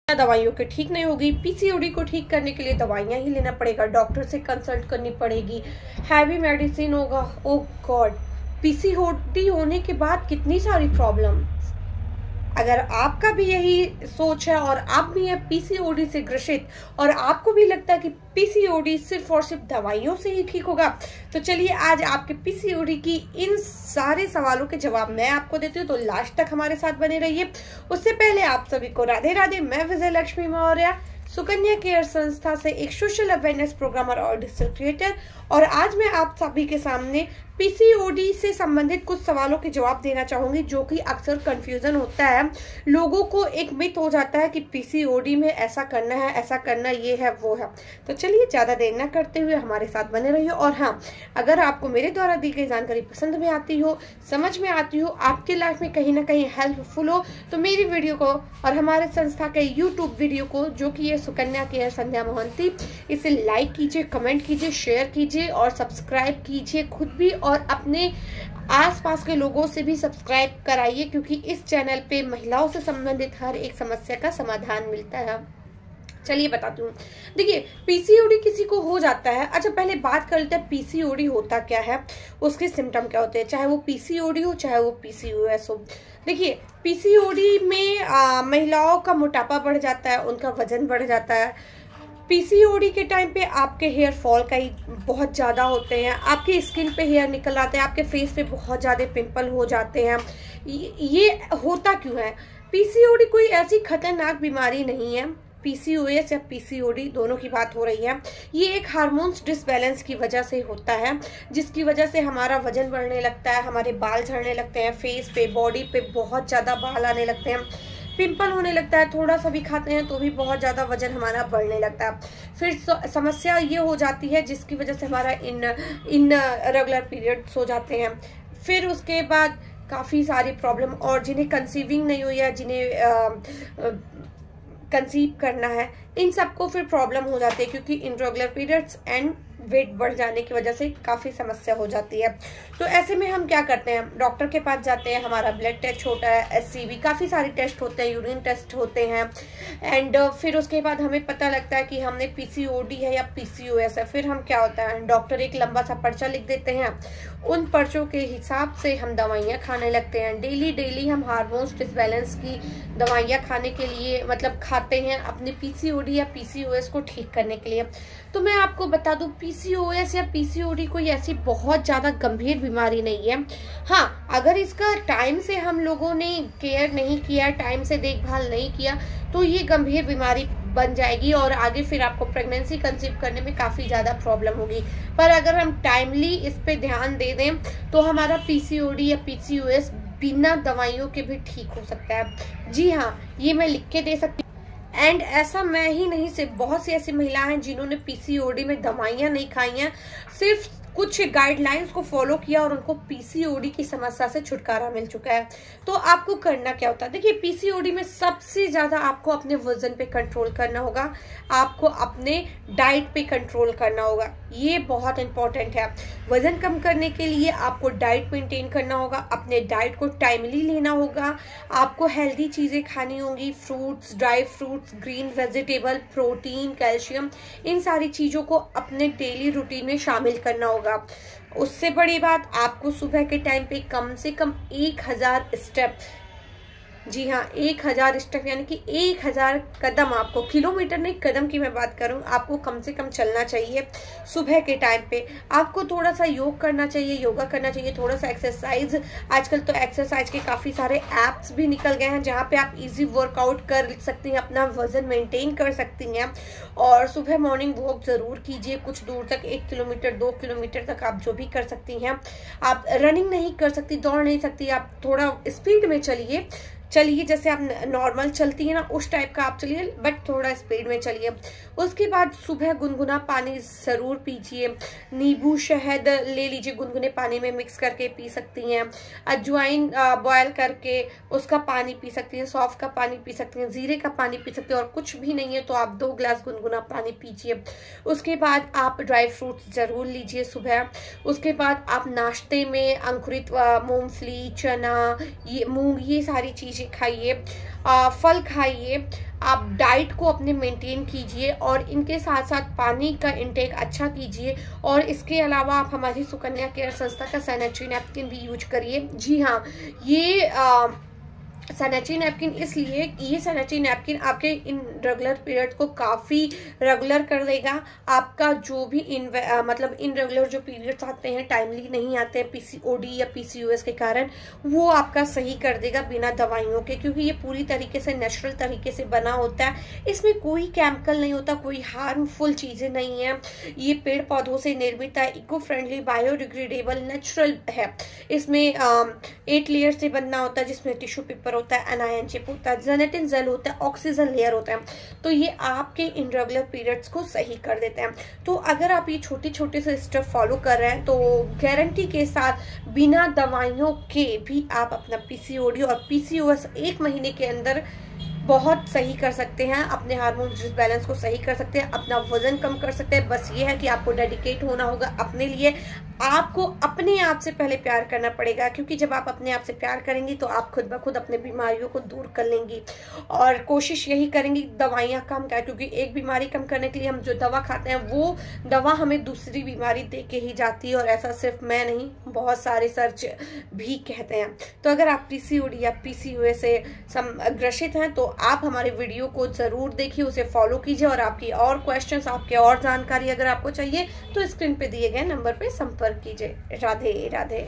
दवाइयों के ठीक नहीं होगी। पीसीओडी को ठीक करने के लिए दवाइयाँ ही लेना पड़ेगा, डॉक्टर से कंसल्ट करनी पड़ेगी, हैवी मेडिसिन होगा। ओ गॉड, पीसीओडी होने के बाद कितनी सारी प्रॉब्लम। अगर आपका भी यही सोच है और आप भी हैं पीसीओडी से ग्रसित और आपको भी लगता है कि पीसीओडी सिर्फ और सिर्फ दवाइयों से ही ठीक होगा, तो चलिए आज आपके पीसीओडी की इन सारे सवालों के जवाब मैं आपको देती हूँ। तो लास्ट तक हमारे साथ बने रहिए। उससे पहले आप सभी को राधे राधे। मैं विजय लक्ष्मी मौर्य, सुकन्या केयर संस्था से एक सोशल अवेयरनेस प्रोग्रामर और डिजिटल क्रिएटर, और आज मैं आप सभी के सामने पीसीओडी से संबंधित कुछ सवालों के जवाब देना चाहूंगी, जो कि अक्सर कंफ्यूजन होता है। लोगों को एक मिथ हो जाता है कि पीसीओडी में ऐसा करना है, ऐसा करना, ये है वो है। तो चलिए ज्यादा देर न करते हुए हमारे साथ बने रहिए। और हाँ, अगर आपको मेरे द्वारा दी गई जानकारी पसंद में आती हो, समझ में आती हो, आपके लाइफ में कहीं ना कहीं हेल्पफुल हो, तो मेरी वीडियो को और हमारे संस्था के यूट्यूब वीडियो को, जो कि ये सुकन्या केयर संध्या मोहंती, इसे लाइक कीजिए, कमेंट कीजिए, शेयर कीजिए और सब्सक्राइब कीजिए खुद भी, और अपने आसपास के लोगों से भी सब्सक्राइब कराइए, क्योंकि इस चैनल पे महिलाओं से संबंधित हर एक समस्या का समाधान मिलता है। चलिए बताती हूँ। देखिए, पीसीओडी किसी को हो जाता है। अच्छा, पहले बात कर लेते हैं पीसीओडी होता क्या है, उसके सिम्टम क्या होते हैं, चाहे वो पीसीओडी हो चाहे वो पीसीओएस हो। देखिए, पीसीओडी में महिलाओं का मोटापा बढ़ जाता है, उनका वजन बढ़ जाता है। पीसीओडी के टाइम पे आपके हेयर फॉल कई बहुत ज़्यादा होते हैं, आपकी स्किन पे हेयर निकल आते हैं, आपके फेस पे बहुत ज़्यादा पिंपल हो जाते हैं। ये होता क्यों है? पीसीओडी कोई ऐसी खतरनाक बीमारी नहीं है। पीसीओएस या पीसीओडी दोनों की बात हो रही है। ये एक हार्मोन्स डिसबैलेंस की वजह से होता है, जिसकी वजह से हमारा वजन बढ़ने लगता है, हमारे बाल झड़ने लगते हैं, फेस पे, बॉडी पे बहुत ज़्यादा बाल आने लगते हैं, पिंपल होने लगता है, थोड़ा सा भी खाते हैं तो भी बहुत ज़्यादा वजन हमारा बढ़ने लगता है। फिर समस्या ये हो जाती है जिसकी वजह से हमारा इन रेगुलर पीरियड्स हो जाते हैं। फिर उसके बाद काफ़ी सारी प्रॉब्लम, और जिन्हें कंसीविंग नहीं हुई है, जिन्हें कंसीव करना है, इन सबको फिर प्रॉब्लम हो जाती है, क्योंकि इनरेगुलर पीरियड्स एंड वेट बढ़ जाने की वजह से काफ़ी समस्या हो जाती है। तो ऐसे में हम क्या करते हैं, डॉक्टर के पास जाते हैं, हमारा ब्लड टेस्ट होता है, एससीवी, काफ़ी सारे टेस्ट होते हैं, यूरिन टेस्ट होते हैं, एंड फिर उसके बाद हमें पता लगता है कि हमने पीसीओडी है या पीसीओएस है। फिर हम क्या होता है, डॉक्टर एक लंबा सा पर्चा लिख देते हैं, उन पर्चों के हिसाब से हम दवाइयाँ खाने लगते हैं। डेली हम हार्मोन्स डिसबैलेंस की दवाइयाँ खाने के लिए मतलब खाते हैं, अपने पीसीओडी या पीसीओएस को ठीक करने के लिए। तो मैं आपको बता दूं, पीसीओएस या पीसीओडी कोई ऐसी बहुत ज़्यादा गंभीर बीमारी नहीं है। हाँ, अगर इसका टाइम से हम लोगों ने केयर नहीं किया, टाइम से देखभाल नहीं किया, तो ये गंभीर बीमारी बन जाएगी और आगे फिर आपको प्रेगनेंसी कंसीव करने में काफ़ी ज़्यादा प्रॉब्लम होगी। पर अगर हम टाइमली इस पे ध्यान दे दें तो हमारा पीसीओडी या पीसीओएस बिना दवाइयों के भी ठीक हो सकता है। जी हाँ, ये मैं लिख के दे सकती हूँ। एंड ऐसा मैं ही नहीं, सिर्फ बहुत सी ऐसी महिलाएं हैं जिन्होंने पीसीओडी में दवाइयां नहीं खाई हैं, सिर्फ कुछ गाइडलाइंस को फॉलो किया और उनको पीसीओडी की समस्या से छुटकारा मिल चुका है। तो आपको करना क्या होता है? देखिए, पीसीओडी में सबसे ज्यादा आपको अपने वजन पे कंट्रोल करना होगा, आपको अपने डाइट पे कंट्रोल करना होगा, ये बहुत इंपॉर्टेंट है। वजन कम करने के लिए आपको डाइट मेंटेन करना होगा, अपने डाइट को टाइमली लेना होगा, आपको हेल्दी चीजें खानी होंगी, fruits, dry fruits, green vegetable, protein, calcium, इन सारी चीजों को अपने डेली रूटीन में शामिल करना होगा। उससे बड़ी बात, आपको सुबह के टाइम पे कम से कम 1000 स्टेप, जी हाँ 1000 स्टेप यानी कि 1000 कदम, आपको किलोमीटर नहीं कदम की मैं बात करूँ, आपको कम से कम चलना चाहिए सुबह के टाइम पे। आपको थोड़ा सा योग करना चाहिए, योगा करना चाहिए, थोड़ा सा एक्सरसाइज। आजकल तो एक्सरसाइज के काफ़ी सारे ऐप्स भी निकल गए हैं जहाँ पे आप इजी वर्कआउट कर सकती हैं, अपना वजन मेंटेन कर सकती हैं। और सुबह मॉर्निंग वॉक ज़रूर कीजिए, कुछ दूर तक, 1 किलोमीटर 2 किलोमीटर तक आप जो भी कर सकती हैं। आप रनिंग नहीं कर सकती, दौड़ नहीं सकती, आप थोड़ा स्पीड में चलिए, जैसे आप नॉर्मल चलती है ना उस टाइप का आप चलिए, बट थोड़ा स्पीड में चलिए। उसके बाद सुबह गुनगुना पानी ज़रूर पीजिए, नींबू शहद ले लीजिए, गुनगुने पानी में मिक्स करके पी सकती हैं, अजवाइन बॉयल करके उसका पानी पी सकती हैं, सौंफ का पानी पी सकती हैं, जीरे का पानी पी सकती हैं, और कुछ भी नहीं है तो आप 2 गिलास गुनगुना पानी पीजिए। उसके बाद आप ड्राई फ्रूट्स ज़रूर लीजिए सुबह। उसके बाद आप नाश्ते में अंकुरित मूंगफली, चना, ये मूंग, ये सारी चीज़ें चीज़ें खाइए, फल खाइए, आप डाइट को अपने मेंटेन कीजिए और इनके साथ साथ पानी का इंटेक अच्छा कीजिए। और इसके अलावा आप हमारी सुकन्या केयर संस्था का सैनिटरी नैपकिन भी यूज करिए। जी हाँ, ये सैनिटरी नैपकिन इसलिए, ये सैनिटरी नैपकिन आपके इन रेगुलर पीरियड को काफ़ी रेगुलर कर देगा। आपका जो भी मतलब इनरेगुलर जो पीरियड्स आते हैं, टाइमली नहीं आते हैं पीसीओडी या पीसीओएस के कारण, वो आपका सही कर देगा बिना दवाइयों के, क्योंकि ये पूरी तरीके से नेचुरल तरीके से बना होता है। इसमें कोई केमिकल नहीं होता, कोई हार्मफुल चीज़ें नहीं है। ये पेड़ पौधों से निर्मित है, इको फ्रेंडली, बायोडिग्रेडेबल, नेचुरल है। इसमें 8 लेयर से बनना होता है, जिसमें टिश्यू पेपर होता है, एनायन चिप होता है, जेनेटिन जेल होता है, ऑक्सीजन लेयर होता है। तो ये आपके इनरेगुलर पीरियड्स को सही कर देते हैं। तो अगर आप ये छोटे छोटे से स्टेप फॉलो कर रहे हैं तो गारंटी के साथ बिना दवाइयों के भी आप अपना पीसीओडी और पीसीओएस 1 महीने के अंदर बहुत सही कर सकते हैं। अपने हार्मोन डिसबैलेंस को सही कर सकते हैं, अपना वजन कम कर सकते हैं। बस ये है कि आपको डेडिकेट होना होगा अपने लिए। आपको अपने आप से पहले प्यार करना पड़ेगा, क्योंकि जब आप अपने आप से प्यार करेंगी तो आप खुद ब खुद अपने बीमारियों को दूर कर लेंगी। और कोशिश यही करेंगी दवाइयाँ कम करें, क्योंकि एक बीमारी कम करने के लिए हम जो दवा खाते हैं वो दवा हमें दूसरी बीमारी दे के ही जाती है। और ऐसा सिर्फ मैं नहीं, बहुत सारे सर्च भी कहते हैं। तो अगर आप पीसीओडी या पीसीओएस से ग्रसित हैं तो आप हमारे वीडियो को जरूर देखिए, उसे फॉलो कीजिए। और आपकी और क्वेश्चंस, आपके और जानकारी अगर आपको चाहिए तो स्क्रीन पे दिए गए नंबर पे संपर्क कीजिए। राधे राधे।